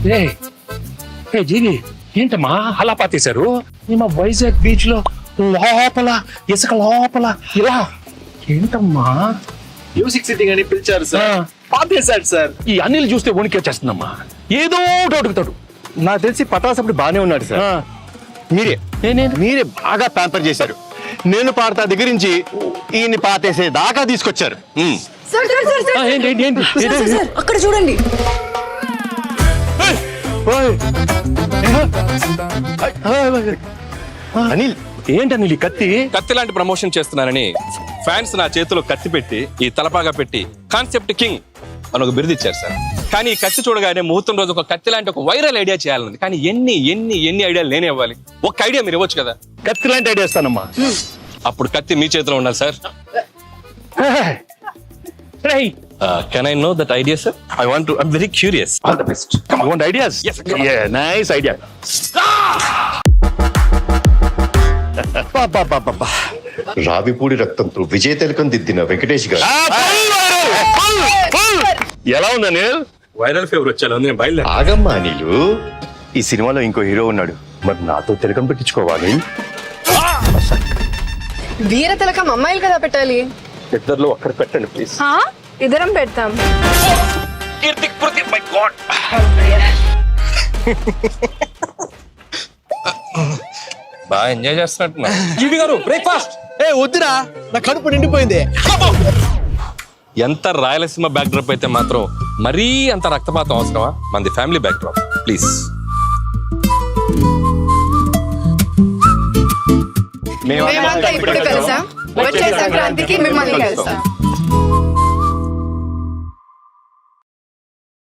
ఏ జీవి ఏంటమ్మా అలా పాతేశారు? మా వైజాగ్ బీచ్ లో లోపల ఇసుక లోపల ఇలా ఏంటమ్మా? మ్యూజిక్ సిట్టింగ్ అని పిలిచారు సార్, పాతేశాడు సార్. ఈ అనిల్ చూస్తే వణికేచేస్తుందమ్మా. ఏదో ఒకటి అడుగుతాడు. నాకు తెలిసి పటాసప్పుడు బానే ఉన్నాడు సార్. మీరే బాగా ప్యాంపర్ చేశారు. నేను పాడతా దగ్గర నుంచి ఈయన్ని పాతేసే దాకా తీసుకొచ్చారు. సార్ సార్ సార్ సార్ ఏంటి ఏంటి ఏంటి సార్, సార్, సార్, అక్కడ చూడండి. అనిల్ ఏంటి అనిల్ ఈ కత్తి? కత్తి లాంటి ప్రమోషన్ చేస్తున్నానని ఫ్యాన్స్ నా చేతిలో కత్తి పెట్టి ఈ తలపాగా పెట్టి కాన్సెప్ట్ కింగ్ అని ఒక బిరుదు ఇచ్చారు సార్. కానీ ఈ కత్తి చూడగానే ముహూర్తం రోజు ఒక కత్తి లాంటి ఒక వైరల్ ఐడియా చేయాలన్నది. కానీ ఎన్ని ఎన్ని ఎన్ని ఐడియాలు నేనే ఇవ్వాలి? ఒక ఐడియా మీరు ఇవ్వచ్చు కదా. కత్తి లాంటి ఐడియా ఇస్తానమ్మా. అప్పుడు కత్తి మీ చేతిలో ఉండాలి sir. Can I know that idea sir? I want to, I am very curious. All the best. You want ideas? Yes, come on. Yeah, nice idea. Ravipudi రక్తంతో విజయ తిలకం దిద్దిన వెంకటేష్ గారు. ఎలా ఉంది అనిల్? వైరల్ ఫీవర్ వచ్చాను నేను బయలుదేరి. ఆగమ్మా అనిలు, ఈ సినిమాలో ఇంకో హీరో ఉన్నాడు. మరి నాతో తిలకం పెట్టించుకోవాలి. వీర తిలకం అమ్మాయిలు కదా పెట్టాలి. ఇద్దరిలో ఒక్కరు పెట్టండి ప్లీజ్. ఇద్దరం పెడతాం. బాగా ఎంజాయ్ చేస్తున్నట్టున్నా. జీవి గారు బ్రేక్ఫాస్ట్. వద్దురా, నా కడుపు నిండిపోయింది. ఎంత రాయలసీమ బ్యాక్ డ్రాప్ అయితే మాత్రం మరీ అంత రక్తపాతం అవసరమా? మనది ఫ్యామిలీ బ్యాక్ డ్రాప్ ప్లీజ్. మేమంతా ఇప్పుడు కలిసాం, వచ్చే సంక్రాంతికి మిమ్మల్ని కలుస్తాం.